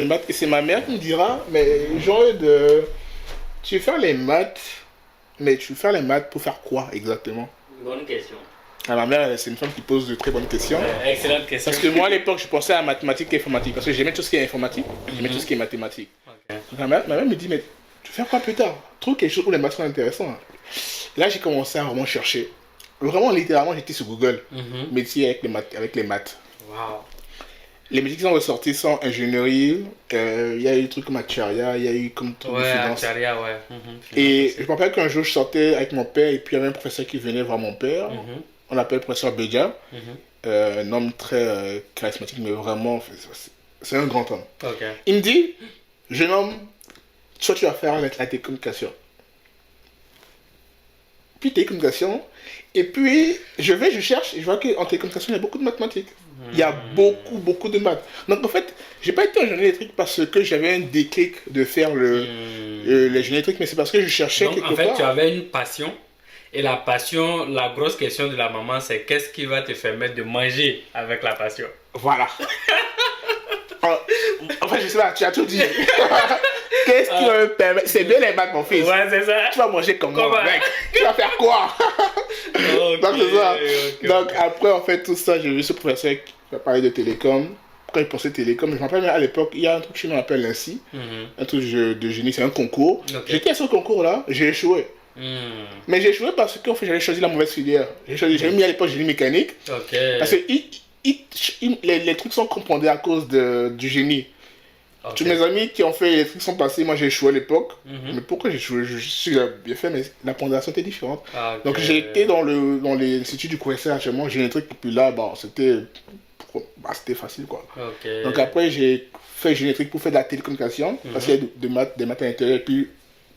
Les maths, et c'est ma mère qui me dira, mais genre de... Tu veux faire les maths, mais tu veux faire les maths pour faire quoi exactement? Bonne question. Alors, ma mère, c'est une femme qui pose de très bonnes questions. Excellente question. Parce que moi, à l'époque, je pensais à mathématiques et informatique. Parce que j'aimais tout ce qui est informatique, j'aimais tout ce qui est mathématiques. Ok. Ma mère me dit, mais tu veux faire quoi plus tard? Trouve quelque chose où les maths sont intéressants. Et là, j'ai commencé à vraiment chercher. Vraiment, littéralement, j'étais sur Google. Métier avec les maths. Wow. Les métiers qui sont ressortis sont ingénierie, il y a eu des trucs comme Acharya, il y a eu comme trucs de Ouais, finance. Acharya, ouais. Et je me rappelle qu'un jour, je sortais avec mon père et puis il y avait un professeur qui venait voir mon père. On l'appelle le professeur Bedia. Un homme très charismatique, mais vraiment, c'est un grand homme. Ok. Il me dit, jeune homme, soit tu vas faire avec la télécommunication. Puis télécommunication, et puis je cherche, et je vois qu'en télécommunication, il y a beaucoup de mathématiques. Il y a beaucoup de maths. Donc en fait, j'ai pas été ingénieur électrique parce que j'avais un déclic de faire l'ingénieur électrique, mais c'est parce que je cherchais Donc, quelque en fait, part. tu avais une passion. Et la passion, la grosse question de la maman, c'est qu'est-ce qui va te permettre de manger avec la passion? Voilà. Enfin, je sais pas, tu as tout dit. Qu'est-ce qui va me permettre? C'est bien les maths, mon fils. Ouais, c'est ça. Tu vas manger comme moi, Comment? mec. Tu vas faire quoi? Ok, Donc, c'est ça. ok. Donc, après, en fait, tout ça, j'ai vu ce professeur qui va parler de télécom. Quand il pensait télécom, je me rappelle, mais à l'époque, il y a un truc chez nous, on appelle l'INSI. Un truc de génie, c'est un concours. Ok. J'étais à ce concours-là, j'ai échoué. Mais j'ai échoué parce que en fait, j'avais choisi la mauvaise filière. J'avais mis à l'époque génie mécanique. Ok. Parce que les trucs sont compondés à cause du génie. Ok. Tous mes amis qui ont fait les trucs sont passés, moi j'ai échoué à l'époque. Mais pourquoi j'ai échoué? Je suis bien fait, mais la pondération était différente. Ok. Donc j'ai été dans l'institut du professeur actuellement, génétique, et puis là, bon, c'était facile quoi. Ok. Donc après j'ai fait génétique pour faire de la télécommunication, parce qu'il y a des maths à l'intérieur, et puis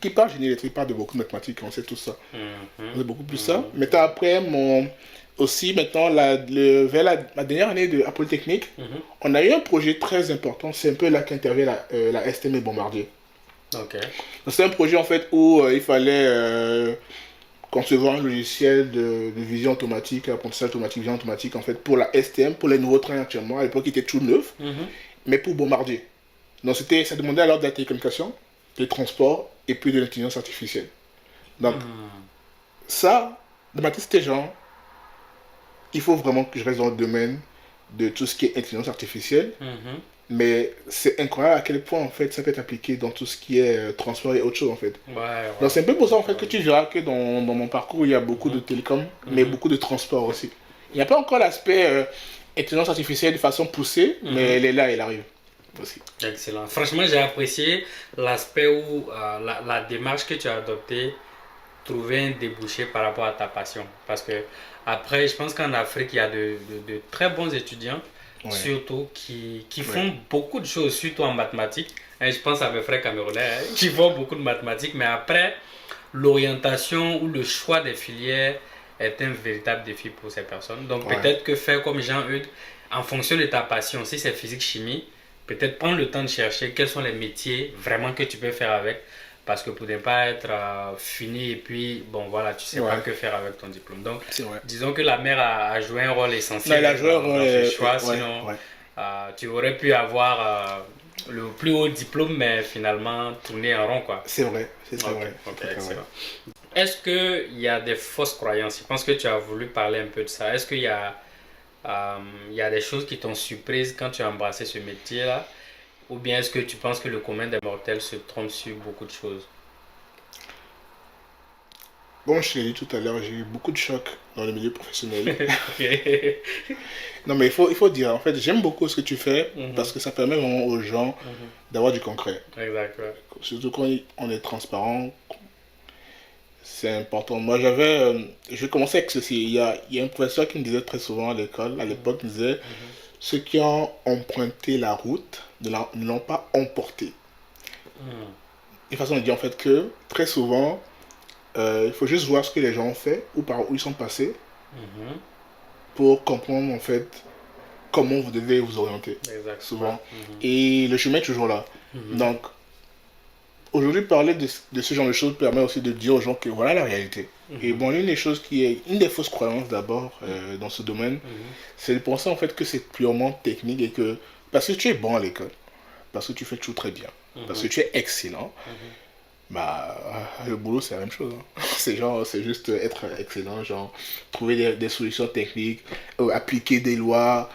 qui parle génie électrique parle de beaucoup de mathématiques, on sait tout ça. On sait beaucoup plus ça. Maintenant après, maintenant, vers ma dernière année à Polytechnique, on a eu un projet très important, c'est un peu là qu'intervient la STM et Bombardier. Ok. Donc, c'est un projet en fait où il fallait concevoir un logiciel de vision automatique, apprentissage automatique, vision automatique en fait pour la STM, pour les nouveaux trains actuellement, à l'époque ils étaient tout neufs, mais pour Bombardier. Donc ça demandait alors de la télécommunication, des transports et puis de l'intelligence artificielle. Donc ça, dans ma tête c'était genre, il faut vraiment que je reste dans le domaine de tout ce qui est intelligence artificielle, mais c'est incroyable à quel point en fait ça peut être appliqué dans tout ce qui est transport et autre chose en fait. Ouais. Donc c'est un peu pour ça en fait que tu verras que dans mon parcours il y a beaucoup de télécom, mais beaucoup de transport aussi. Il n'y a pas encore l'aspect intelligence artificielle de façon poussée, mais elle est là, elle arrive aussi. Excellent. Franchement, j'ai apprécié l'aspect où la démarche que tu as adoptée trouver un débouché par rapport à ta passion. Parce que après, je pense qu'en Afrique, il y a de très bons étudiants, surtout qui font beaucoup de choses, surtout en mathématiques. Et je pense à mes frères camerounais qui font beaucoup de mathématiques, mais après, l'orientation ou le choix des filières est un véritable défi pour ces personnes. Donc peut-être que faire comme Jean-Eudes, en fonction de ta passion, si c'est physique-chimie, peut-être prendre le temps de chercher quels sont les métiers vraiment que tu peux faire avec. Parce que pour ne pas être fini et puis, bon voilà, tu sais pas que faire avec ton diplôme. Donc, disons que la mère a joué un rôle essentiel dans ce choix. Sinon, tu aurais pu avoir le plus haut diplôme, mais finalement tourner en rond, quoi. C'est vrai, c'est vrai. Okay, excellent. Est-ce qu'il y a des fausses croyances? Je pense que tu as voulu parler un peu de ça. Est-ce qu'il y a, des choses qui t'ont surprise quand tu as embrassé ce métier-là? Ou bien est-ce que tu penses que le commun des mortels se trompe sur beaucoup de choses? Bon, je l'ai dit tout à l'heure, j'ai eu beaucoup de chocs dans le milieu professionnel. Non, mais il faut dire, en fait, j'aime beaucoup ce que tu fais parce que ça permet vraiment aux gens d'avoir du concret. Exactement. Surtout quand on est transparent, c'est important. Moi, je vais commencer avec ceci. Il y a un professeur qui me disait très souvent à l'école, à l'époque, il me disait ceux qui ont emprunté la route ne l'ont pas emporté. Une façon de dire en fait que très souvent, il faut juste voir ce que les gens ont fait ou par où ils sont passés pour comprendre en fait comment vous devez vous orienter. Exactement. Souvent. Et le chemin est toujours là. Donc, aujourd'hui, parler de ce genre de choses permet aussi de dire aux gens que voilà la réalité. Et bon, une des fausses croyances d'abord dans ce domaine, c'est de penser en fait que c'est purement technique et que parce que tu es bon à l'école, parce que tu fais toujours très bien, parce que tu es excellent, bah, le boulot, c'est la même chose. Hein. C'est juste être excellent, genre, trouver des solutions techniques, appliquer des lois,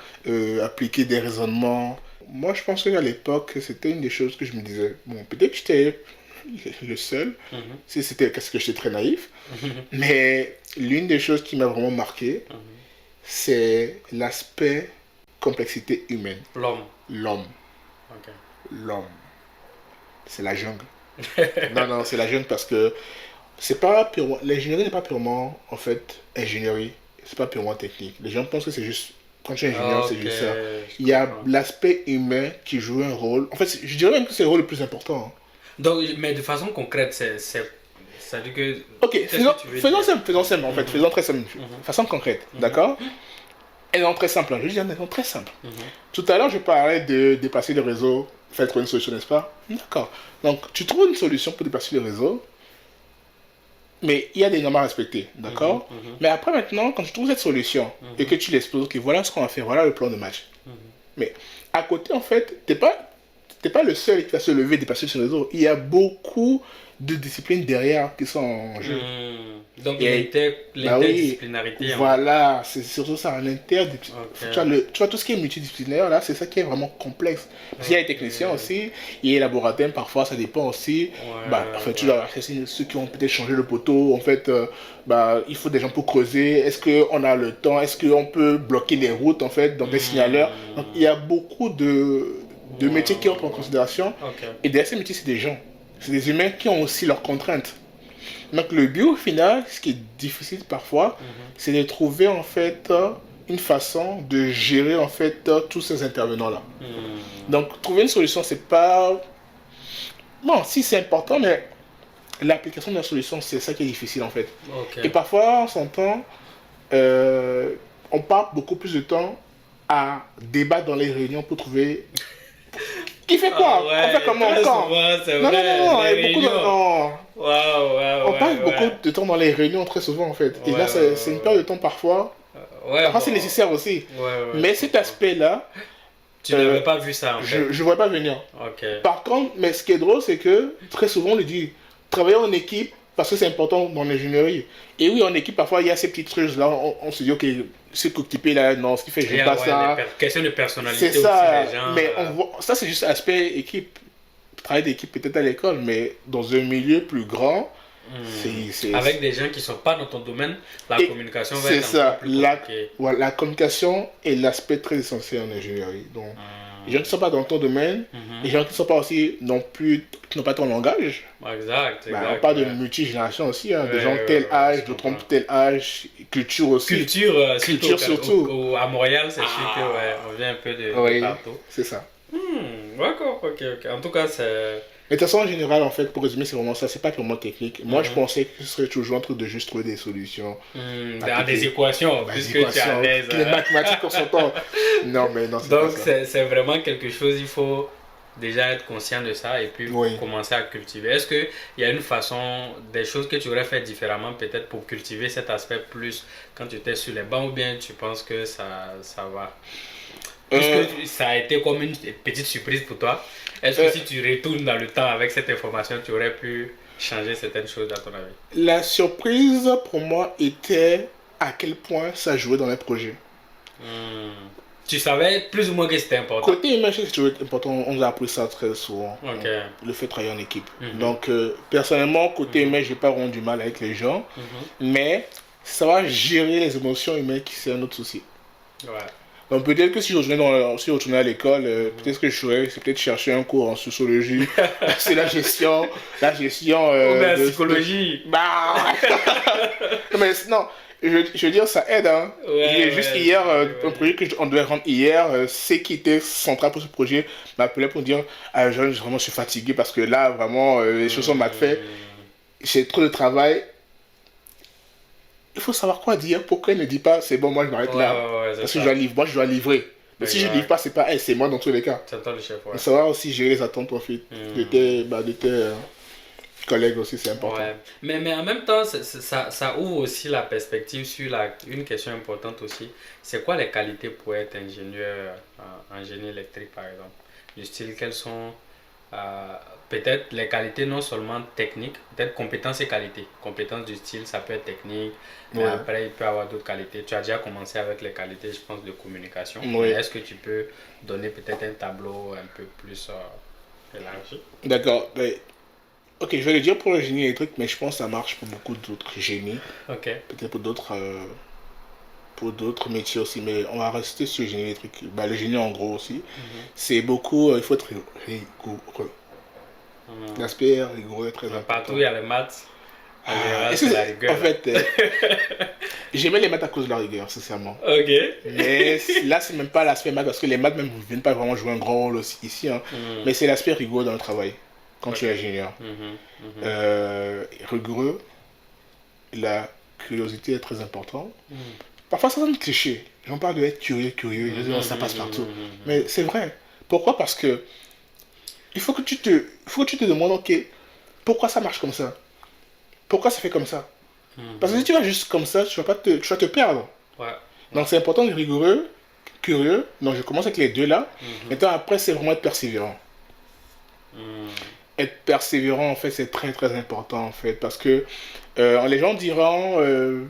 appliquer des raisonnements. Moi, je pense qu'à l'époque, c'était une des choses que je me disais, bon, peut-être que j'étais le seul, si c'était parce que j'étais très naïf, mais l'une des choses qui m'a vraiment marqué, c'est l'aspect complexité humaine. L'homme. L'homme. Ok. L'homme. C'est la jungle. Non, c'est la jungle parce que c'est pas purement. L'ingénierie n'est pas purement, en fait, ingénierie. C'est pas purement technique. Les gens pensent que c'est juste. Quand tu es ingénieur, c'est juste ça. Il y a l'aspect humain qui joue un rôle. En fait, je dirais même que c'est le rôle le plus important. Hein. Donc, mais de façon concrète, ça dit que. Ok, faisons simple, en fait. Faisons très simple. Façon concrète, d'accord. Elle est très simple. Je vais dire une très simple. Tout à l'heure, je parlais de dépasser le réseau. Faire trouver une solution, n'est-ce pas? D'accord. Donc, tu trouves une solution pour dépasser le réseau, mais il y a des normes à respecter, d'accord? Mais après, maintenant, quand tu trouves cette solution et que tu l'exposes, ok, voilà ce qu'on va faire, voilà le plan de match. Mais à côté, en fait, t'es pas le seul qui va se lever et dépasser ce réseau. Il y a beaucoup de disciplines derrière qui sont en jeu. Donc l'interdisciplinarité. Oui, voilà, c'est surtout ça, un interdisciplinaire. Tu vois, tout ce qui est multidisciplinaire, là, c'est ça qui est vraiment complexe. Parce qu'il y a les techniciens aussi, il y a les laboratoires, parfois, ça dépend aussi. Enfin, tu dois ceux qui ont peut-être changé le poteau, en fait, il faut des gens pour creuser. Est-ce qu'on a le temps? Est-ce qu'on peut bloquer les routes, en fait, dans des signaleurs? Donc, il y a beaucoup de métiers qui entrent en considération. Et derrière ces métiers, c'est des gens. C'est des humains qui ont aussi leurs contraintes. Donc le but au final, ce qui est difficile parfois, c'est de trouver en fait une façon de gérer en fait tous ces intervenants-là. Donc trouver une solution, c'est pas... Bon, si c'est important, mais l'application de la solution, c'est ça qui est difficile en fait. Et parfois, on s'entend, on passe beaucoup plus de temps à débattre dans les réunions pour trouver... Qui fait quoi? On fait comment encore? Non, il y a beaucoup de... On passe beaucoup de temps dans les réunions très souvent en fait. Et là, c'est une période de temps parfois. Parfois, c'est nécessaire aussi. Mais cet aspect-là... Tu n'avais pas vu ça en fait. Je ne vois pas venir. Par contre, mais ce qui est drôle, c'est que très souvent, on le dit, travailler en équipe, parce que c'est important dans l'ingénierie. Et oui, en équipe, parfois, il y a ces petites choses là. On se dit, ok, ce coéquipier là, non, ce qui fait, je n'aime pas ça. Question de personnalité c'est ça, aussi, les gens. Mais on voit, ça, c'est juste l'aspect équipe. Travail d'équipe peut-être à l'école, mais dans un milieu plus grand, avec des gens qui ne sont pas dans ton domaine, la communication va être un peu plus compliquée. La communication est l'aspect très essentiel en ingénierie. Donc, les gens qui ne sont pas dans ton domaine, les gens qui ne sont pas aussi non plus, qui n'ont pas ton langage. Exact. On parle de multigénération aussi, hein, des gens de tel âge, d'autres de tel âge, culture aussi. Culture surtout. À Montréal, c'est sûr qu'on vient un peu de partout. C'est ça. D'accord, ok. En tout cas, c'est... Mais de toute façon, en général, en fait, pour résumer, c'est vraiment ça. C'est pas purement technique. Moi, je pensais que ce serait toujours un truc de juste trouver des solutions. Des équations, puisque tu as les mathématiques en son temps. Non, mais non, c'est donc, pas ça. c'est vraiment quelque chose, il faut déjà être conscient de ça et puis commencer à cultiver. Est-ce qu'il y a une façon, des choses que tu aurais fait différemment peut-être pour cultiver cet aspect plus quand tu étais sur les bancs ou bien tu penses que ça va? Puisque ça a été comme une petite surprise pour toi, est-ce que si tu retournes dans le temps avec cette information, tu aurais pu changer certaines choses à ton avis? La surprise pour moi était à quel point ça jouait dans les projets. Tu savais plus ou moins que c'était important. Côté humain, c'est toujours important. On nous a appris ça très souvent. Le fait de travailler en équipe. Donc, personnellement, côté humain, je n'ai pas vraiment du mal avec les gens. Mais savoir gérer les émotions humaines, c'est un autre souci. Donc peut-être que si je retournais à l'école, peut-être que je ferais, c'est peut-être chercher un cours en sociologie, c'est la gestion de psychologie. Mais non, je veux dire, ça aide. Hein. Juste hier, un projet qu'on devait rendre hier, c'est qui était central pour ce projet, m'appelait pour dire, Jean, vraiment, je suis fatigué parce que là, vraiment, les choses sont mal faites, j'ai trop de travail. Il faut savoir quoi dire. Pourquoi il ne dit pas c'est bon, moi je m'arrête là. Parce que moi je dois livrer. Mais si je ne livre pas, c'est pas c'est moi dans tous les cas. C'est toi le chef. Il faut savoir aussi gérer les attentes en fait. De tes collègues aussi, c'est important. Mais en même temps, ça ouvre aussi la perspective sur une question importante aussi. C'est quoi les qualités pour être ingénieur en génie électrique par exemple? du style, quelles sont peut-être les qualités non seulement techniques, peut-être compétences et qualités. Compétences du style, ça peut être technique, mais Ouais. après, il peut y avoir d'autres qualités. Tu as déjà commencé avec les qualités, je pense, de communication. Mais Oui. est-ce que tu peux donner peut-être un tableau un peu plus élargi? D'accord. Mais, ok, je vais le dire pour le génie électrique, mais je pense que ça marche pour beaucoup d'autres génies. Ok. Peut-être pour d'autres métiers aussi, mais on va rester sur le génie électrique. Bah, le génie en gros aussi. C'est beaucoup, il faut être rigoureux. L'aspect rigoureux est très Partout, important. il y a les maths. En général, Est-ce c'est que la rigueur. en fait, j'aimais les maths à cause de la rigueur, sincèrement. Ok. Mais là, c'est même pas l'aspect maths, parce que les maths même ne viennent pas vraiment jouer un grand rôle aussi, ici. Hein. Mais c'est l'aspect rigoureux dans le travail, quand tu es ingénieur. Rigoureux, la curiosité est très importante. Parfois, ça sonne cliché. J'en parle de être curieux, ça passe partout. Mais c'est vrai. Pourquoi? Parce que il faut que tu te demandes, ok, pourquoi ça marche comme ça? Pourquoi ça fait comme ça? Parce que si tu vas juste comme ça, tu vas te perdre. Ouais. Donc c'est important d'être rigoureux, curieux. Donc je commence avec les deux là. Maintenant après c'est vraiment être persévérant. Être persévérant en fait c'est très très important en fait parce que les gens diront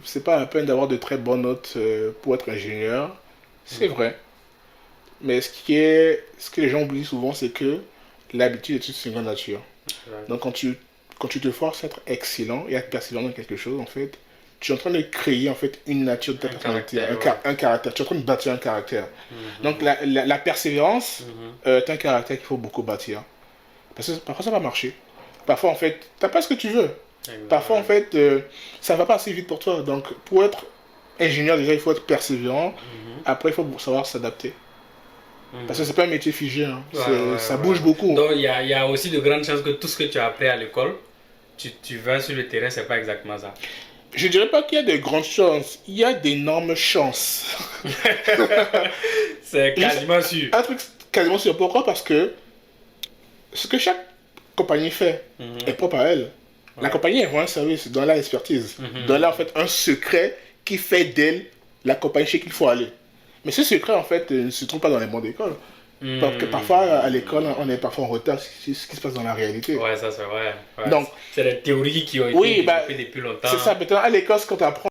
c'est pas la peine d'avoir de très bonnes notes pour être ingénieur. C'est vrai. Mais ce que les gens oublient souvent c'est que l'habitude est une seconde nature. Donc quand tu te forces à être excellent et à être persévérant dans quelque chose en fait, tu es en train de créer en fait une nature de ta personnalité, un caractère. Tu es en train de bâtir un caractère. Donc la persévérance est un caractère qu'il faut beaucoup bâtir. Parce que parfois ça va marcher. Parfois en fait, t'as pas ce que tu veux. Parfois en fait, ça va pas assez vite pour toi. Donc pour être ingénieur déjà il faut être persévérant. Après il faut savoir s'adapter. Parce que c'est pas un métier figé. Hein. Ça bouge beaucoup. Donc il y a aussi de grandes chances que tout ce que tu as appris à l'école, tu vas sur le terrain, c'est pas exactement ça. Je dirais pas qu'il y a de grandes chances, il y a d'énormes chances. C'est quasiment sûr. Un truc quasiment sûr. Pourquoi? Parce que ce que chaque compagnie fait est propre à elle. La compagnie elle vend un service, dans la expertise, dans là en fait un secret qui fait d'elle la compagnie chez qui il faut aller. Mais ce secret en fait ne se trouve pas dans les bancs d'école. Parce que parfois à l'école on est parfois en retard sur ce qui se passe dans la réalité. Ouais, ça c'est vrai. Ouais. Donc, c'est des théories qui ont été développées depuis longtemps. C'est ça, maintenant à l'école ce qu'on t'apprend